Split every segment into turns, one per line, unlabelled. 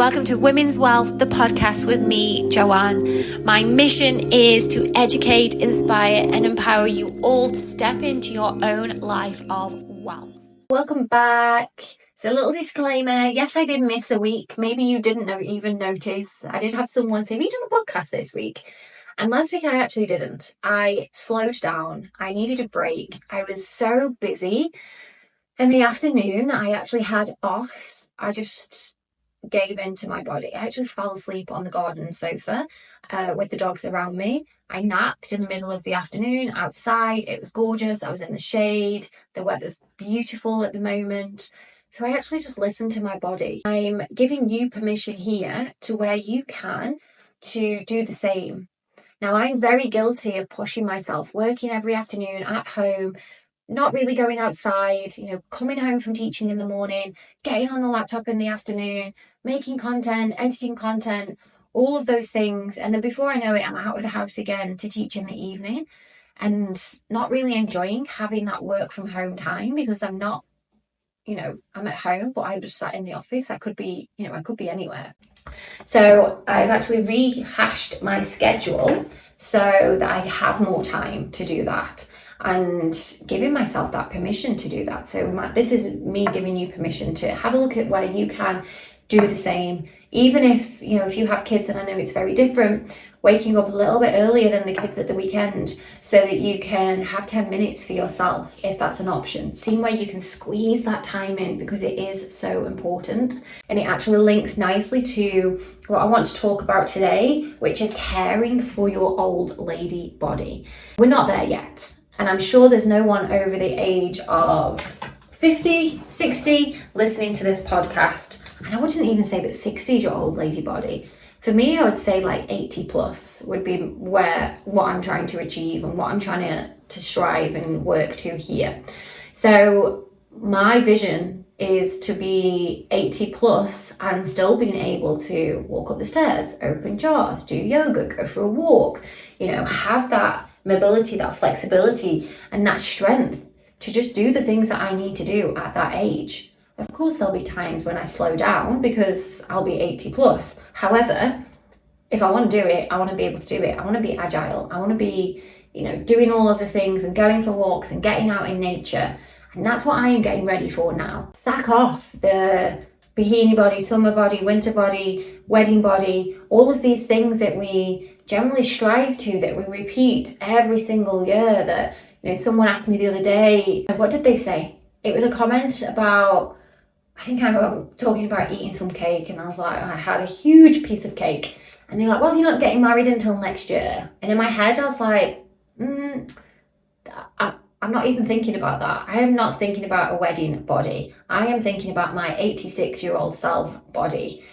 Welcome to Women's Wellth, the podcast with me, Joanne. My mission is to educate, inspire, and empower you all to step into your own life of wealth. Welcome back. So a little disclaimer. Yes, I did miss a week. Maybe you didn't even notice. I did have someone say, have you done a podcast this week? And last week I actually didn't. I slowed down. I needed a break. I was so busy. In the afternoon, I actually had off. I just gave in to my body. I actually fell asleep on the garden sofa with the dogs around me. I napped in the middle of the afternoon outside. It was gorgeous. I was in the shade. The weather's beautiful at the moment. So I actually just listened to my body. I'm giving you permission here to where you can to do the same. Now, I'm very guilty of pushing myself, working every afternoon at home, not really going outside, coming home from teaching in the morning, getting on the laptop in the afternoon, making content, editing content, all of those things. And then before I know it, I'm out of the house again to teach in the evening and not really enjoying having that work from home time because I'm not, I'm at home, but I'm just sat in the office. I could be anywhere. So I've actually rehashed my schedule so that I have more time to do that. And giving myself that permission to do that. So this is me giving you permission to have a look at where you can do the same. Even if you have kids, and I know it's very different, waking up a little bit earlier than the kids at the weekend so that you can have 10 minutes for yourself, if that's an option. Seeing where you can squeeze that time in because it is so important. And it actually links nicely to what I want to talk about today, which is caring for your old lady body. We're not there yet. And I'm sure there's no one over the age of 50, 60 listening to this podcast. And I wouldn't even say that 60 is your old lady body. For me, I would say like 80 plus would be what I'm trying to achieve and what I'm trying to strive and work to here. So my vision is to be 80 plus and still being able to walk up the stairs, open jars, do yoga, go for a walk, have that mobility, that flexibility, and that strength to just do the things that I need to do at that age. Of course, there'll be times when I slow down because I'll be 80 plus. However, if I want to do it, I want to be able to do it. I want to be agile. I want to be, doing all of the things and going for walks and getting out in nature. And that's what I am getting ready for now. Sack off the bikini body, summer body, winter body, wedding body, all of these things that we generally strive to, that we repeat every single year. That someone asked me the other day, what did they say? It was a comment about, I think I was talking about eating some cake, and I was like, I had a huge piece of cake, and they're like, well, you're not getting married until next year. And in my head I was like, I'm not even thinking about that. I am not thinking about a wedding body. I am thinking about my 86-year-old self body.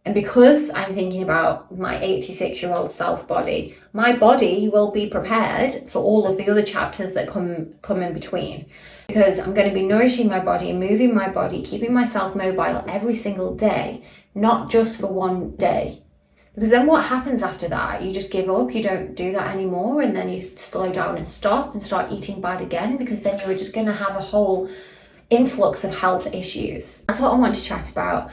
And because I'm thinking about my 86-year-old self body, my body will be prepared for all of the other chapters that come in between. Because I'm going to be nourishing my body, moving my body, keeping myself mobile every single day, not just for one day. Because then what happens after that? You just give up, you don't do that anymore, and then you slow down and stop and start eating bad again, because then you're just going to have a whole influx of health issues. That's what I want to chat about.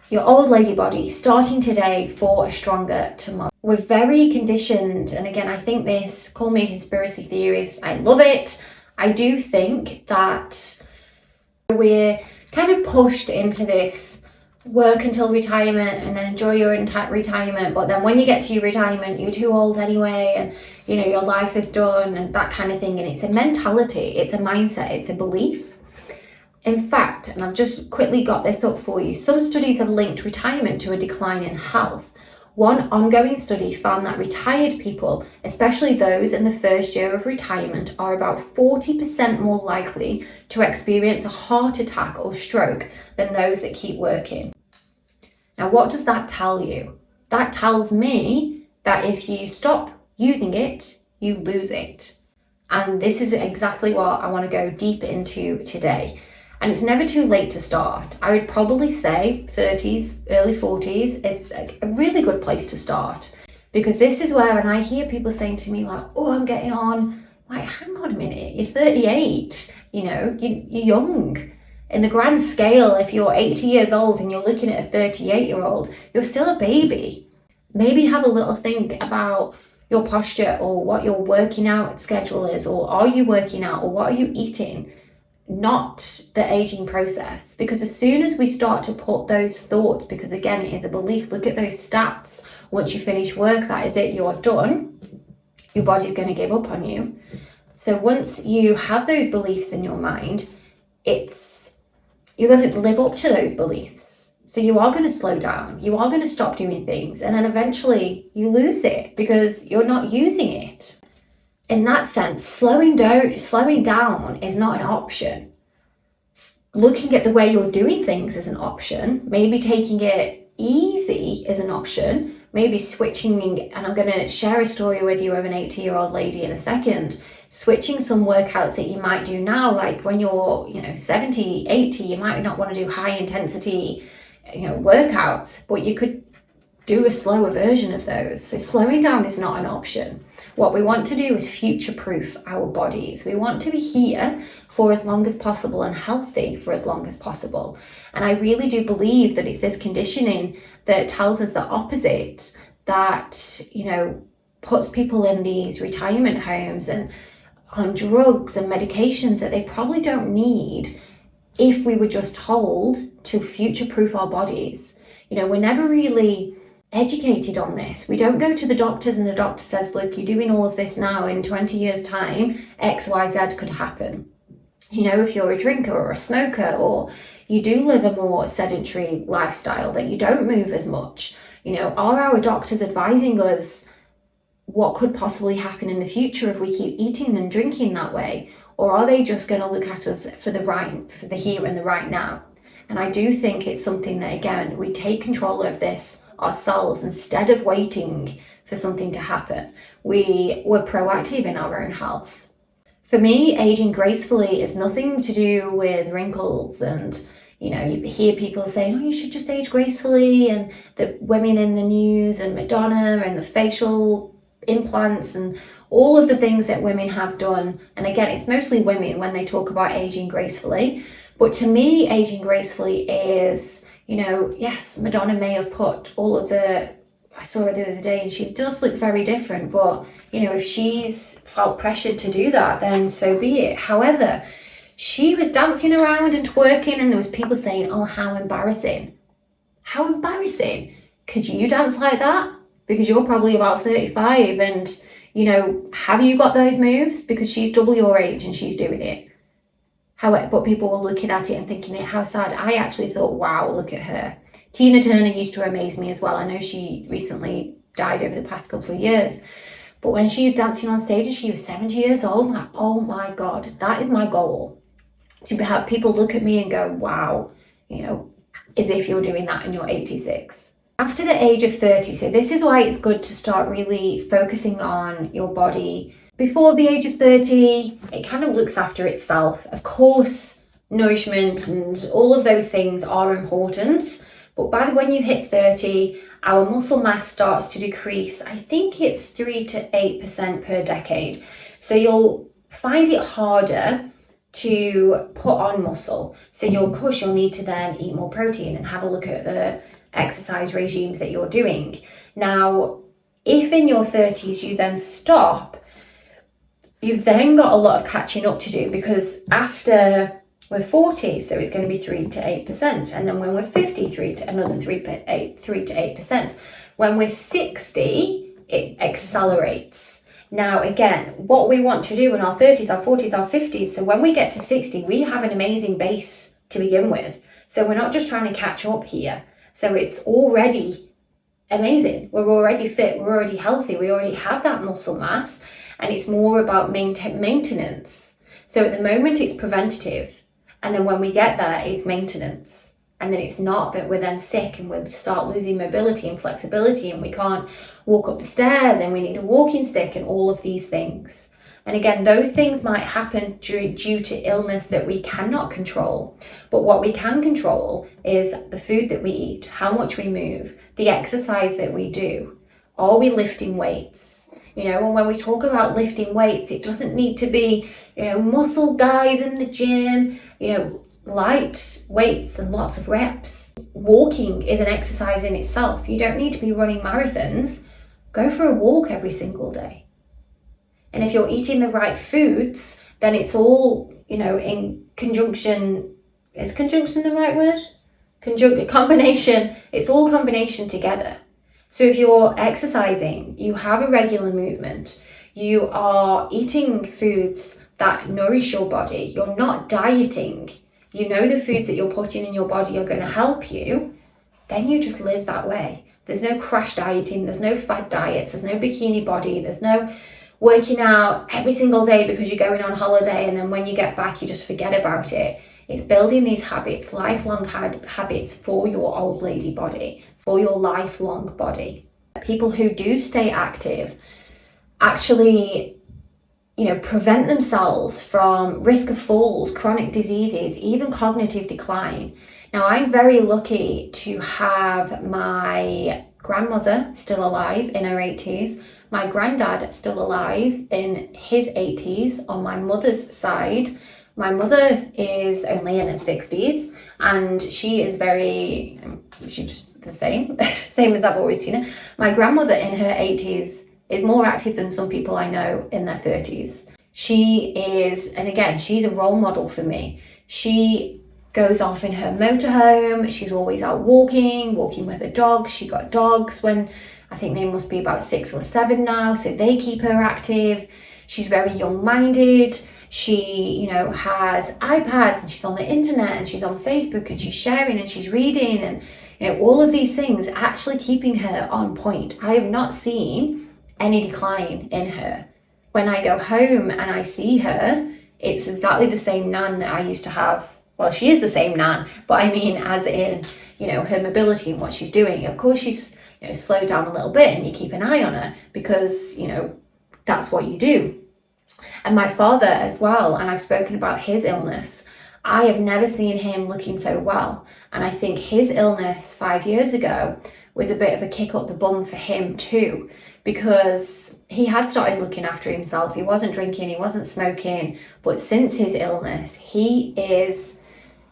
Your old lady body, starting today for a stronger tomorrow. We're very conditioned, and again, I think this, call me a conspiracy theorist, I love it. I do think that we're kind of pushed into this work until retirement and then enjoy your retirement, but then when you get to your retirement, you're too old anyway, and your life is done and that kind of thing. And it's a mentality, it's a mindset, it's a belief. In fact, and I've just quickly got this up for you, some studies have linked retirement to a decline in health. One ongoing study found that retired people, especially those in the first year of retirement, are about 40% more likely to experience a heart attack or stroke than those that keep working. Now, what does that tell you? That tells me that if you stop using it, you lose it. And this is exactly what I want to go deep into today. And it's never too late to start. I would probably say 30s, early 40s, it's a really good place to start. Because this is where, when I hear people saying to me like, oh, I'm getting on, like, hang on a minute, you're 38, you're young. In the grand scale, if you're 80 years old and you're looking at a 38-year-old, you're still a baby. Maybe have a little think about your posture or what your working out schedule is, or are you working out, or what are you eating? Not the aging process. Because as soon as we start to put those thoughts, because again, it is a belief, look at those stats. Once you finish work, that is it, you're done. Your body's going to give up on you. So once you have those beliefs in your mind, you're going to live up to those beliefs. So you are going to slow down, you are going to stop doing things, and then eventually you lose it because you're not using it. In that sense, slowing down is not an option. Looking at the way you're doing things is an option. Maybe taking it easy is an option. Maybe switching, and I'm going to share a story with you of an 80-year-old lady in a second, switching some workouts that you might do now, like when you're 70, 80, you might not want to do high intensity workouts, but you could do a slower version of those. So slowing down is not an option. What we want to do is future-proof our bodies. We want to be here for as long as possible and healthy for as long as possible. And I really do believe that it's this conditioning that tells us the opposite, that, puts people in these retirement homes and on drugs and medications that they probably don't need if we were just told to future-proof our bodies. We're never really educated on this. We don't go to the doctors and the doctor says, look, you're doing all of this now, in 20 years time, XYZ could happen. If you're a drinker or a smoker, or you do live a more sedentary lifestyle, that you don't move as much, are our doctors advising us what could possibly happen in the future if we keep eating and drinking that way? Or are they just going to look at us for the here and the right now? And I do think it's something that, again, we take control of this ourselves instead of waiting for something to happen. We were proactive in our own health. For me, aging gracefully is nothing to do with wrinkles, and you hear people saying, oh, you should just age gracefully, and the women in the news and Madonna and the facial implants and all of the things that women have done. And again, it's mostly women when they talk about aging gracefully. But to me, aging gracefully is, yes, Madonna may have put all of I saw her the other day and she does look very different, but if she's felt pressured to do that, then so be it. However, she was dancing around and twerking, and there was people saying, oh, how embarrassing. How embarrassing. Could you dance like that? Because you're probably about 35 and, have you got those moves? Because she's double your age and she's doing it. But people were looking at it and thinking, how sad. I actually thought, wow, look at her. Tina Turner used to amaze me as well. I know she recently died over the past couple of years. But when she was dancing on stage and she was 70 years old, I'm like, oh my God, that is my goal. To have people look at me and go, wow, as if you're doing that and you're 86. After the age of 30, so this is why it's good to start really focusing on your body. Before the age of 30, it kind of looks after itself. Of course, nourishment and all of those things are important. But when you hit 30, our muscle mass starts to decrease. I think it's 3 to 8% per decade. So you'll find it harder to put on muscle. So you'll need to then eat more protein and have a look at the exercise regimes that you're doing. Now, if in your 30s you then stop, you've then got a lot of catching up to do, because after we're 40, so it's going to be 3 to 8%. And then when we're 50, another 3 to 8%. When we're 60, it accelerates. Now, again, what we want to do in our 30s, our 40s, our 50s, so when we get to 60, we have an amazing base to begin with. So we're not just trying to catch up here. So it's already amazing. We're already fit. We're already healthy. We already have that muscle mass. And it's more about maintenance. So at the moment, it's preventative. And then when we get there, it's maintenance. And then it's not that we're then sick and we'll start losing mobility and flexibility and we can't walk up the stairs and we need a walking stick and all of these things. And again, those things might happen due to illness that we cannot control. But what we can control is the food that we eat, how much we move, the exercise that we do. Are we lifting weights? And when we talk about lifting weights, it doesn't need to be, muscle guys in the gym, light weights and lots of reps. Walking is an exercise in itself. You don't need to be running marathons. Go for a walk every single day. And if you're eating the right foods, then it's all, in conjunction. Is conjunction the right word? Combination. It's all combination together. So if you're exercising, you have a regular movement, you are eating foods that nourish your body, you're not dieting, you know the foods that you're putting in your body are going to help you, then you just live that way. There's no crash dieting, there's no fad diets, there's no bikini body, there's no working out every single day because you're going on holiday and then when you get back you just forget about it. It's building these habits, lifelong habits for your old lady body, for your lifelong body. People who do stay active actually, prevent themselves from risk of falls, chronic diseases, even cognitive decline. Now, I'm very lucky to have my grandmother still alive in her 80s, my granddad still alive in his 80s on my mother's side. My mother is only in her 60s and she's just the same as I've always seen her. My grandmother in her 80s is more active than some people I know in their 30s. She is, and again, she's a role model for me. She goes off in her motorhome. She's always out walking with her dogs. She got dogs when I think they must be about 6 or 7 now, so they keep her active. She's very young-minded. She, has iPads and she's on the internet and she's on Facebook and she's sharing and she's reading and, all of these things actually keeping her on point. I have not seen any decline in her. When I go home and I see her, it's exactly the same Nan that I used to have. Well, she is the same Nan, but I mean as in, her mobility and what she's doing. Of course, she's slowed down a little bit and you keep an eye on her because, that's what you do. And my father as well, and I've spoken about his illness. I have never seen him looking so well. And I think his illness 5 years ago was a bit of a kick up the bum for him too, because he had started looking after himself. He wasn't drinking, he wasn't smoking, but since his illness, he is,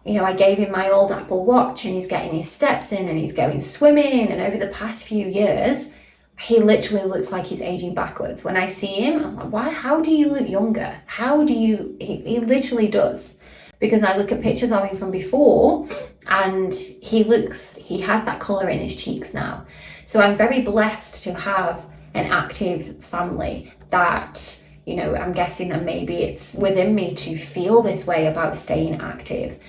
I gave him my old Apple Watch and he's getting his steps in and he's going swimming. And over the past few years, he literally looks like he's aging backwards. When I see him, I'm like, why? How do you look younger? He literally does. Because I look at pictures of him from before and he has that colour in his cheeks now. So I'm very blessed to have an active family that, I'm guessing that maybe it's within me to feel this way about staying active.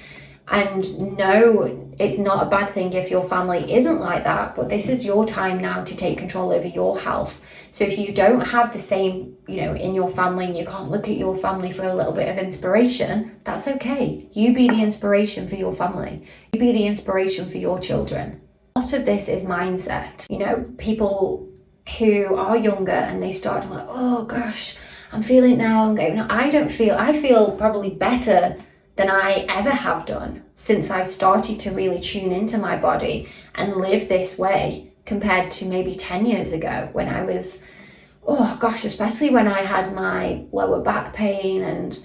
And no, it's not a bad thing if your family isn't like that, but this is your time now to take control over your health. So if you don't have the same, in your family and you can't look at your family for a little bit of inspiration, that's okay. You be the inspiration for your family. You be the inspiration for your children. A lot of this is mindset. People who are younger and they start like, oh gosh, I'm feeling it now. I feel probably better than I ever have done since I've started to really tune into my body and live this way compared to maybe 10 years ago when I was, especially when I had my lower back pain and,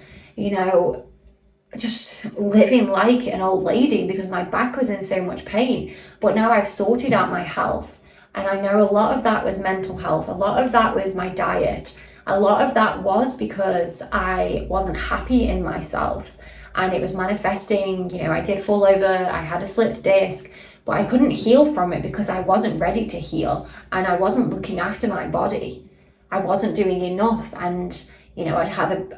just living like an old lady because my back was in so much pain. But now I've sorted out my health and I know a lot of that was mental health. A lot of that was my diet. A lot of that was because I wasn't happy in myself. And it was manifesting, I did fall over, I had a slipped disc, but I couldn't heal from it because I wasn't ready to heal and I wasn't looking after my body. I wasn't doing enough and, I'd have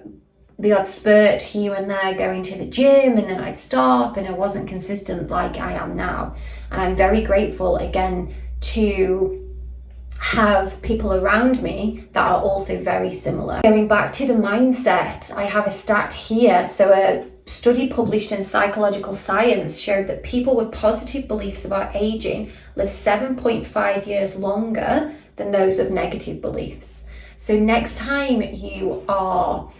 the odd spurt here and there going to the gym and then I'd stop and I wasn't consistent like I am now. And I'm very grateful again to have people around me that are also very similar. Going back to the mindset, I have a stat here. So a study published in Psychological Science showed that people with positive beliefs about aging live 7.5 years longer than those with negative beliefs. So next time you are,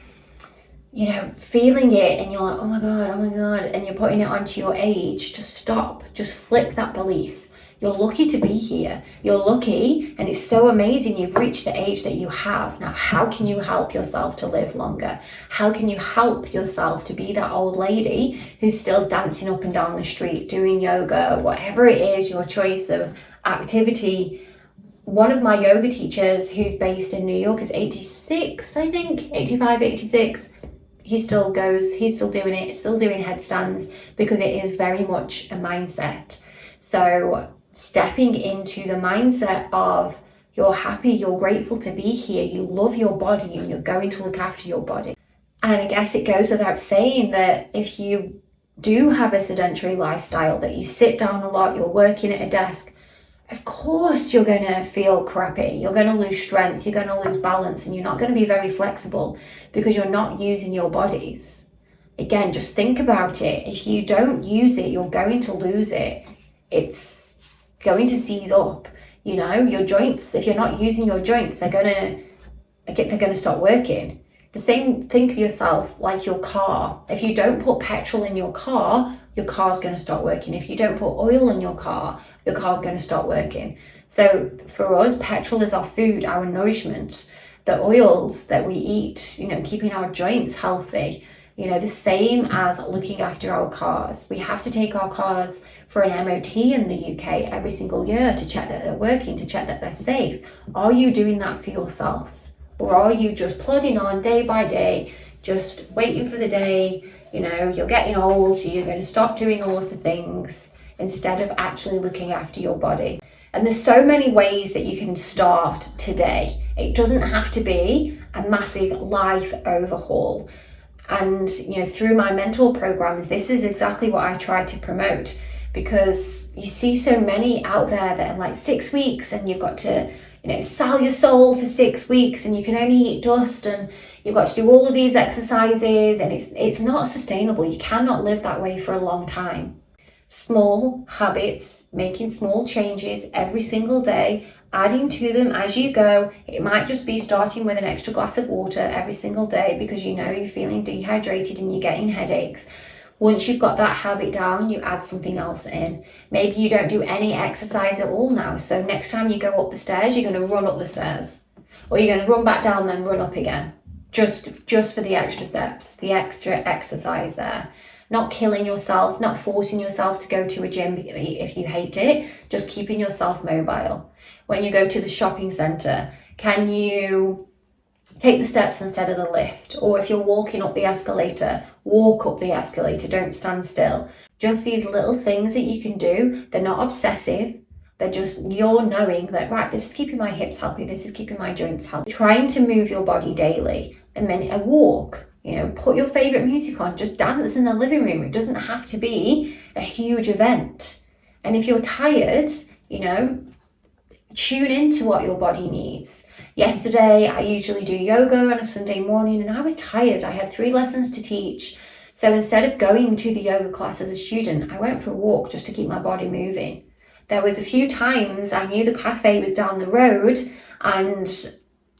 feeling it and you're like, oh my God, and you're putting it onto your age, just stop, just flip that belief. You're lucky to be here. You're lucky, and it's so amazing you've reached the age that you have. Now, how can you help yourself to live longer? How can you help yourself to be that old lady who's still dancing up and down the street, doing yoga, whatever it is, your choice of activity? One of my yoga teachers, who's based in New York, is 86, I think, 85, 86. He still goes, he's still doing it, still doing headstands, because it is very much a mindset. So stepping into the mindset of you're happy, you're grateful to be here, you love your body, and you're going to look after your body. And I guess it goes without saying that if you do have a sedentary lifestyle, that you sit down a lot, you're working at a desk, of course you're going to feel crappy. You're going to lose strength, you're going to lose balance, and you're not going to be very flexible because you're not using your bodies. Again, just think about it. If you don't use it, you're going to lose it. It's going to seize up. You know, your joints, if you're not using your joints, they're going to stop working. The same, think of yourself like your car. If you don't put petrol in your car's going to stop working. If you don't put oil in your car's going to stop working. So for us, petrol is our food, our nourishment. The oils that we eat, you know, keeping our joints healthy. You know, the same as looking after our cars. We have to take our cars for an MOT in the UK every single year to check that they're working, to check that they're safe. Are you doing that for yourself? Or are you just plodding on day by day, just waiting for the day, you know, you're getting old, so you're going to stop doing all of the things instead of actually looking after your body? And there's so many ways that you can start today. It doesn't have to be a massive life overhaul. And, you know, through my mentor programs, this is exactly what I try to promote, because you see so many out there that are like 6 weeks and you've got to, you know, sell your soul for 6 weeks and you can only eat dust and you've got to do all of these exercises, and it's not sustainable. You cannot live that way for a long time. Small habits, making small changes every single day, adding to them as you go. It might just be starting with an extra glass of water every single day because you know you're feeling dehydrated and you're getting headaches. Once you've got that habit down, you add something else in. Maybe you don't do any exercise at all now, so next time you go up the stairs, you're going to run up the stairs, or you're going to run back down and then run up again, just for the extra steps, the extra exercise there. Not killing yourself, not forcing yourself to go to a gym if you hate it, just keeping yourself mobile. When you go to the shopping centre, can you take the steps instead of the lift? Or if you're walking up the escalator, walk up the escalator, don't stand still. Just these little things that you can do. They're not obsessive. They're just you're knowing that, right, this is keeping my hips healthy, this is keeping my joints healthy. Trying to move your body daily. A walk, you know, put your favourite music on, just dance in the living room. It doesn't have to be a huge event. And if you're tired, you know, tune into what your body needs. Yesterday, I usually do yoga on a Sunday morning and I was tired. I had 3 lessons to teach. So instead of going to the yoga class as a student, I went for a walk just to keep my body moving. There was a few times I knew the cafe was down the road and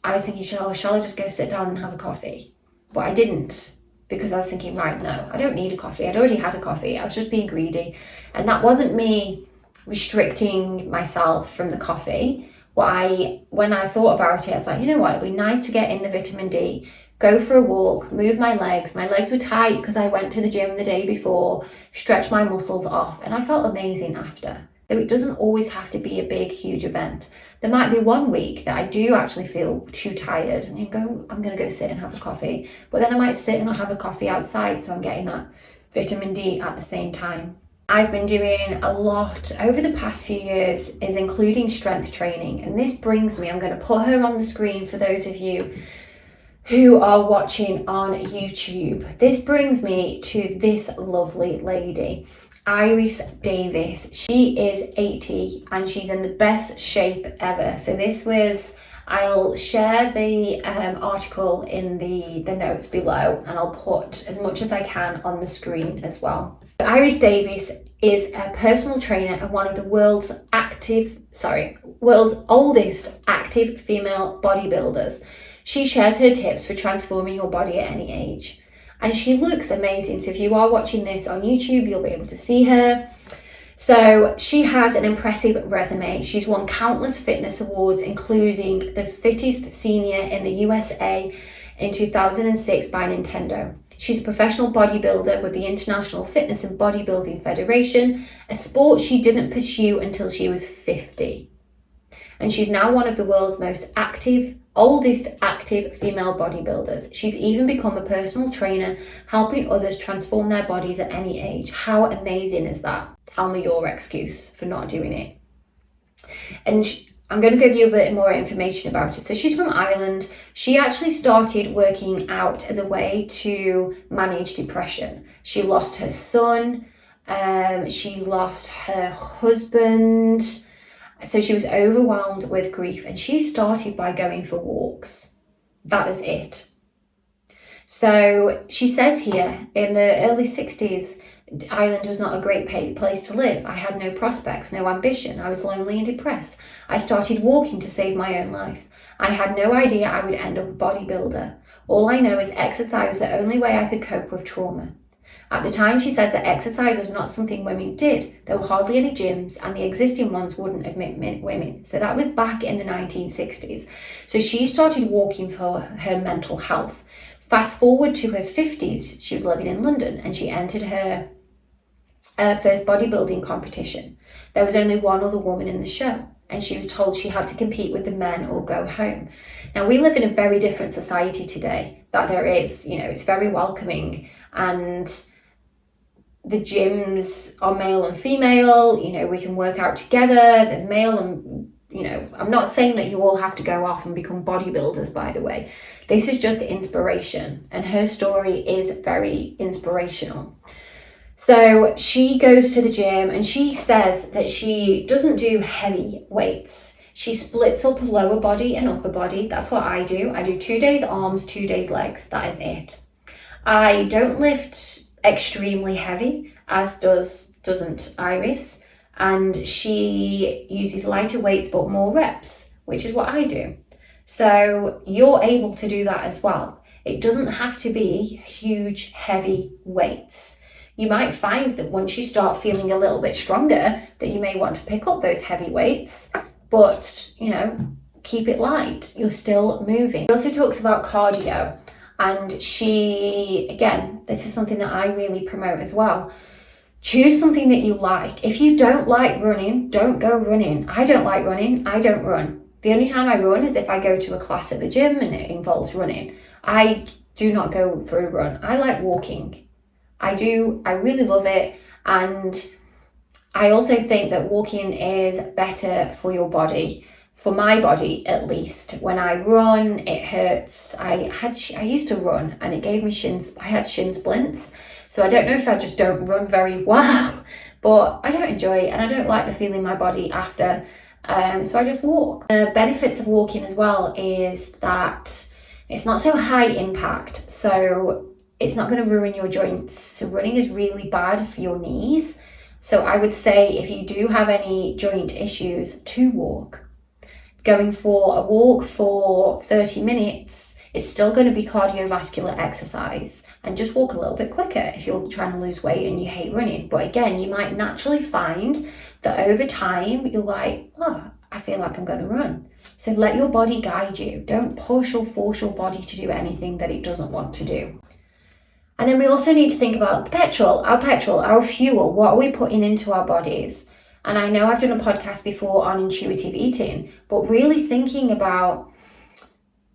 I was thinking, shall I just go sit down and have a coffee? But I didn't, because I was thinking, right, no, I don't need a coffee. I'd already had a coffee. I was just being greedy. And that wasn't me restricting myself from the coffee. When I thought about it, I was like, you know what, it'd be nice to get in the vitamin D, go for a walk, move my legs. My legs were tight because I went to the gym the day before, stretched my muscles off, and I felt amazing after. So it doesn't always have to be a big, huge event. There might be one week that I do actually feel too tired and I'm going to go sit and have a coffee. But then I might sit and have a coffee outside, so I'm getting that vitamin D at the same time. I've been doing a lot over the past few years, is including strength training. And this brings me, I'm going to put her on the screen for those of you who are watching on YouTube. This brings me to this lovely lady, Iris Davis. She is 80 and she's in the best shape ever. So I'll share the article in the notes below, and I'll put as much as I can on the screen as well. Iris Davis is a personal trainer and one of the world's oldest active female bodybuilders. She shares her tips for transforming your body at any age. And she looks amazing. So if you are watching this on YouTube, you'll be able to see her. So she has an impressive resume. She's won countless fitness awards, including the fittest senior in the USA in 2006 by Nintendo. She's a professional bodybuilder with the International Fitness and Bodybuilding Federation, a sport she didn't pursue until she was 50. And she's now one of the world's oldest active female bodybuilders. She's even become a personal trainer, helping others transform their bodies at any age. How amazing is that? Tell me your excuse for not doing it. And I'm going to give you a bit more information about it. So she's from Ireland. She actually started working out as a way to manage depression. She lost her son. She lost her husband. So she was overwhelmed with grief, and she started by going for walks. That is it. So she says here, in the early 60s, Ireland was not a great place to live. I had no prospects, no ambition. I was lonely and depressed. I started walking to save my own life. I had no idea I would end up a bodybuilder. All I know is exercise was the only way I could cope with trauma. At the time, she says that exercise was not something women did. There were hardly any gyms, and the existing ones wouldn't admit women. So that was back in the 1960s. So she started walking for her mental health. Fast forward to her 50s, she was living in London, and she entered her first bodybuilding competition. There was only one other woman in the show, and she was told she had to compete with the men or go home. Now, we live in a very different society today, that there is, it's very welcoming, and the gyms are male and female, we can work out together, there's male and, I'm not saying that you all have to go off and become bodybuilders, by the way. This is just inspiration, and her story is very inspirational. So she goes to the gym, and she says that she doesn't do heavy weights. She splits up lower body and upper body. That's what I do. I do 2 days arms, 2 days legs. That is it. I don't lift extremely heavy, as doesn't Iris, and she uses lighter weights but more reps, which is what I do. So you're able to do that as well. It doesn't have to be huge, heavy weights. You might find that once you start feeling a little bit stronger, that you may want to pick up those heavy weights, but keep it light. You're still moving. She also talks about cardio. And she, again, this is something that I really promote as well. Choose something that you like. If you don't like running, don't go running. I don't like running. I don't run. The only time I run is if I go to a class at the gym and it involves running. I do not go for a run. I like walking. I really love it. And I also think that walking is better for your body. For my body, at least. When I run, it hurts. I used to run, and it gave me I had shin splints. So I don't know if I just don't run very well, but I don't enjoy it, and I don't like the feeling in my body after. So I just walk. The benefits of walking as well is that it's not so high impact. So it's not going to ruin your joints. So running is really bad for your knees. So I would say if you do have any joint issues, to walk. Going for a walk for 30 minutes is still going to be cardiovascular exercise, and just walk a little bit quicker if you're trying to lose weight and you hate running. But again, you might naturally find that over time you're like, I feel like I'm going to run. So let your body guide you. Don't push or force your body to do anything that it doesn't want to do. And then we also need to think about our fuel. What are we putting into our bodies? And I know I've done a podcast before on intuitive eating, but really thinking about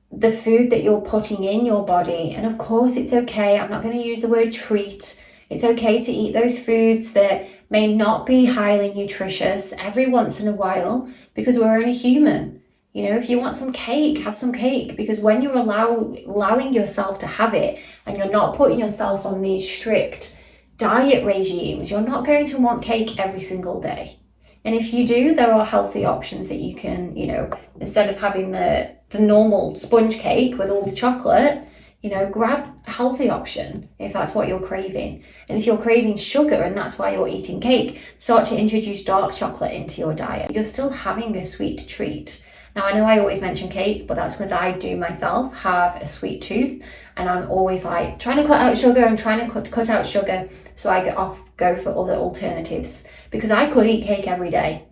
the food that you're putting in your body. And of course, it's okay. I'm not going to use the word treat. It's okay to eat those foods that may not be highly nutritious every once in a while, because we're only human. If you want some cake, have some cake, because when you're allowing yourself to have it, and you're not putting yourself on these strict diet regimes, you're not going to want cake every single day. And if you do, there are healthy options that you can, instead of having the normal sponge cake with all the chocolate, grab a healthy option if that's what you're craving. And if you're craving sugar and that's why you're eating cake, start to introduce dark chocolate into your diet. You're still having a sweet treat. Now, I know I always mention cake, but that's because I do myself have a sweet tooth, and I'm always like trying to cut out sugar and trying to cut out sugar, so I go for other alternatives, because I could eat cake every day,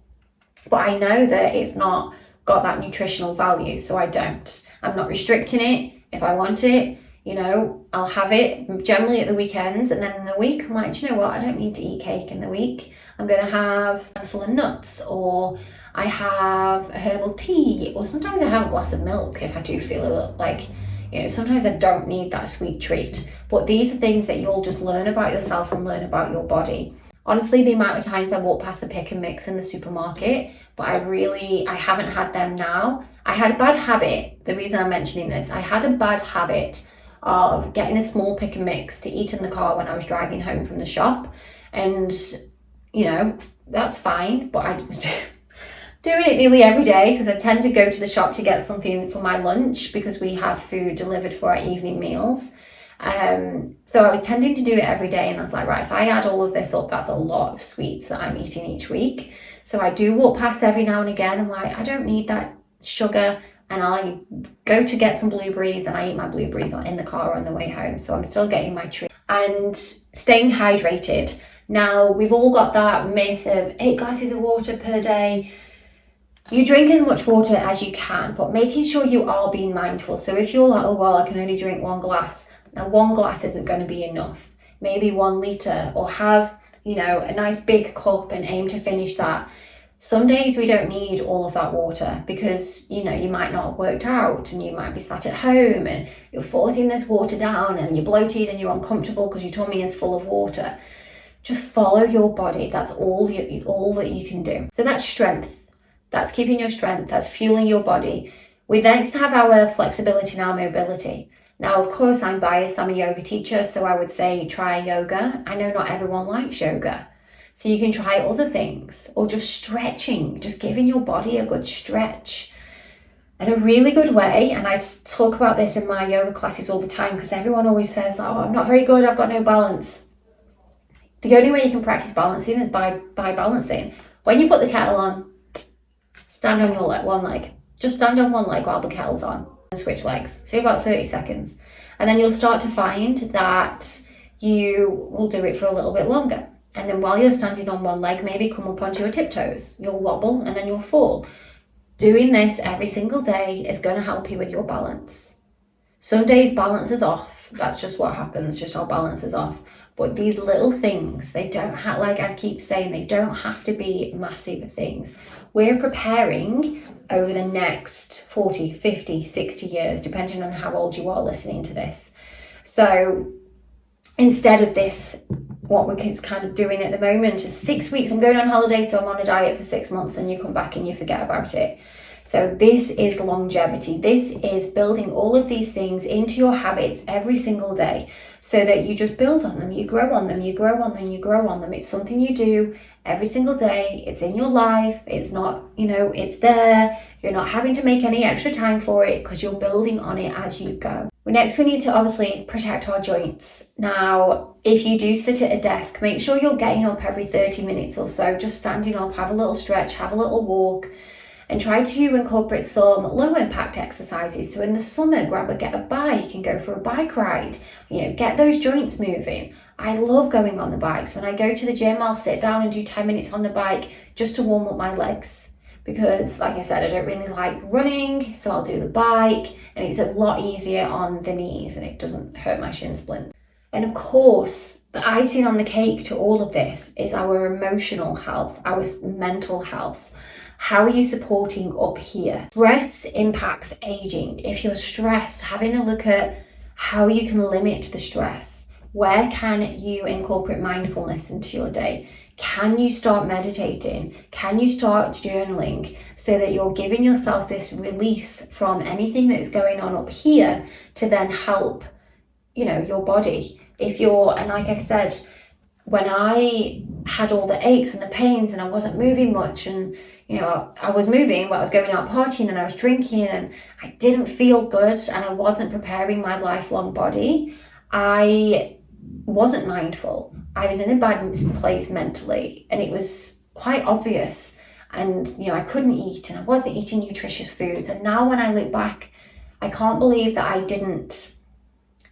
but I know that it's not got that nutritional value, so I don't. I'm not restricting it. If I want it, you know, I'll have it generally at the weekends, and then in the week I'm like, do you know what, I don't need to eat cake in the week. I'm going to have a handful of nuts, or I have a herbal tea, or sometimes I have a glass of milk if I do feel a little like, you know, sometimes I don't need that sweet treat. But these are things that you'll just learn about yourself and learn about your body. Honestly, the amount of times I walk past the pick and mix in the supermarket, but I haven't had them now. I had a bad habit. The reason I'm mentioning this, I had a bad habit of getting a small pick and mix to eat in the car when I was driving home from the shop. And, you know, that's fine, but I was doing it nearly every day because I tend to go to the shop to get something for my lunch because we have food delivered for our evening meals. So I was tending to do it every day, and I was like, right, if I add all of this up, that's a lot of sweets that I'm eating each week. So I do walk past every now and again. I'm like, I don't need that sugar, and I go to get some blueberries, and I eat my blueberries in the car on the way home. So I'm still getting my treat and staying hydrated. Now, we've all got that myth of 8 glasses of water per day. You drink as much water as you can, but making sure you are being mindful. So if you're like, oh, well, I can only drink 1 glass. Now, 1 glass isn't going to be enough. Maybe 1 litre, or have, you know, a nice big cup and aim to finish that. Some days we don't need all of that water because, you know, you might not have worked out and you might be sat at home and you're forcing this water down and you're bloated and you're uncomfortable because your tummy is full of water. Just follow your body. That's all that you can do. So that's strength. That's keeping your strength. That's fueling your body. We next have our flexibility and our mobility. Now, of course, I'm biased. I'm a yoga teacher, so I would say try yoga. I know not everyone likes yoga. So you can try other things, or just stretching, just giving your body a good stretch. And a really good way, and I talk about this in my yoga classes all the time because everyone always says, oh, I'm not very good, I've got no balance. The only way you can practice balancing is by balancing. When you put the kettle on, stand on your one leg. Just stand on one leg while the kettle's on and switch legs. So about 30 seconds. And then you'll start to find that you will do it for a little bit longer. And then while you're standing on one leg, maybe come up onto your tiptoes. You'll wobble and then you'll fall. Doing this every single day is going to help you with your balance. Some days balance is off. That's just what happens, just our balance is off. But these little things, they don't have, like I keep saying, they don't have to be massive things. We're preparing over the next 40, 50, 60 years, depending on how old you are listening to this. So instead of this, what we're kind of doing at the moment is 6 weeks, I'm going on holiday, so I'm on a diet for 6 months, and you come back and you forget about it. So this is longevity. This is building all of these things into your habits every single day so that you just build on them, you grow on them, you grow on them, you grow on them. It's something you do every single day. It's in your life. It's not, you know, it's there. You're not having to make any extra time for it because you're building on it as you go. Next, we need to obviously protect our joints. Now, if you do sit at a desk, make sure you're getting up every 30 minutes or so, just standing up, have a little stretch, have a little walk, and try to incorporate some low impact exercises. So in the summer, get a bike and go for a bike ride. You know, get those joints moving. I love going on the bikes. When I go to the gym, I'll sit down and do 10 minutes on the bike just to warm up my legs. Because like I said, I don't really like running, so I'll do the bike, and it's a lot easier on the knees and it doesn't hurt my shin splint. And of course, the icing on the cake to all of this is our emotional health, our mental health. How are you supporting up here? Stress impacts aging. If you're stressed, having a look at how you can limit the stress. Where can you incorporate mindfulness into your day? Can you start meditating? Can you start journaling so that you're giving yourself this release from anything that is going on up here to then help, you know, your body? And like I've said, when I had all the aches and the pains and I wasn't moving much, and you know, I was moving, but I was going out partying and I was drinking and I didn't feel good and I wasn't preparing my lifelong body, I wasn't mindful. I was in a bad place mentally, and it was quite obvious. and I couldn't eat, and I wasn't eating nutritious foods. And now when I look back, I can't believe that I didn't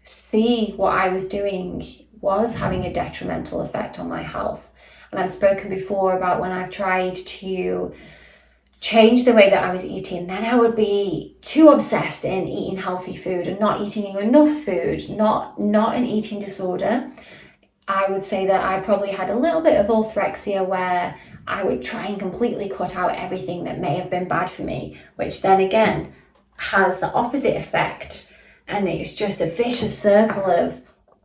see what I was doing was having a detrimental effect on my health. And I've spoken before about when I've tried to change the way that I was eating, then I would be too obsessed in eating healthy food and not eating enough food, not an eating disorder. I would say that I probably had a little bit of orthorexia, where I would try and completely cut out everything that may have been bad for me, which then again has the opposite effect. And it's just a vicious circle of,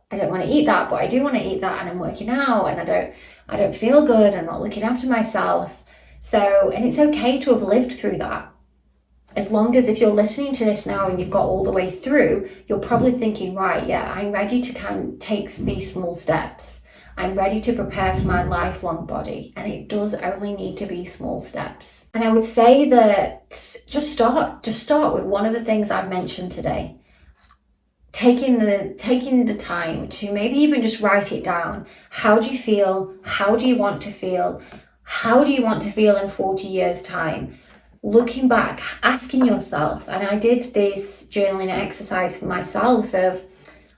I don't want to eat that, but I do want to eat that, and I'm working out, and I don't feel good, I'm not looking after myself. So, and it's okay to have lived through that. As long as, if you're listening to this now and you've got all the way through, you're probably thinking, right, yeah, I'm ready to kind of take these small steps. I'm ready to prepare for my lifelong body. And it does only need to be small steps. And I would say that just start with one of the things I've mentioned today. Taking the time to maybe even just write it down. How do you feel? How do you want to feel? How do you want to feel in 40 years' time? Looking back, asking yourself, and I did this journaling exercise for myself of,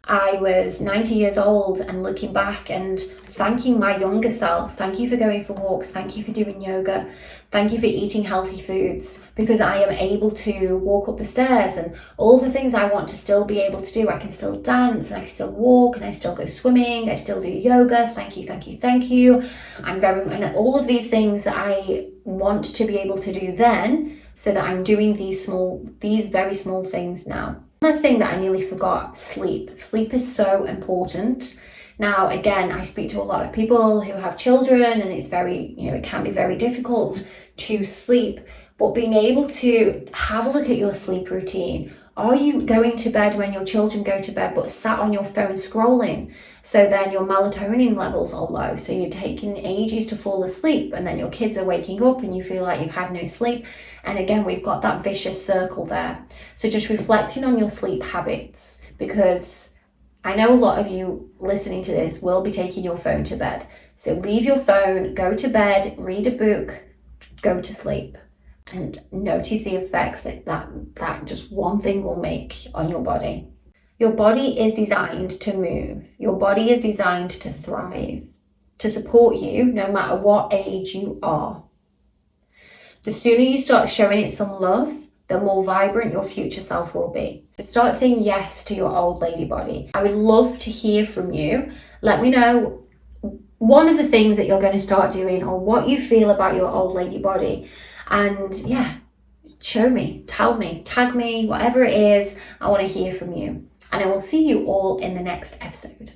I was 90 years old and looking back and thanking my younger self. Thank you for going for walks. Thank you for doing yoga. Thank you for eating healthy foods, because I am able to walk up the stairs and all the things I want to still be able to do. I can still dance, and I can still walk, and I still go swimming. I still do yoga. Thank you, thank you, thank you. And all of these things that I want to be able to do then, so that I'm doing these very small things now. Last thing that I nearly forgot, sleep. Sleep is so important. Now, again, I speak to a lot of people who have children, and it's very, it can be very difficult to sleep, but being able to have a look at your sleep routine. Are you going to bed when your children go to bed, but sat on your phone scrolling? So then your melatonin levels are low. So you're taking ages to fall asleep, and then your kids are waking up and you feel like you've had no sleep. And again, we've got that vicious circle there. So just reflecting on your sleep habits, because I know a lot of you listening to this will be taking your phone to bed. So leave your phone, go to bed, read a book, go to sleep, and notice the effects that just one thing will make on your body. Your body is designed to move. Your body is designed to thrive, to support you no matter what age you are. The sooner you start showing it some love, the more vibrant your future self will be. So start saying yes to your old lady body. I would love to hear from you. Let me know one of the things that you're going to start doing, or what you feel about your old lady body. And yeah, show me, tell me, tag me, whatever it is. I want to hear from you. And I will see you all in the next episode.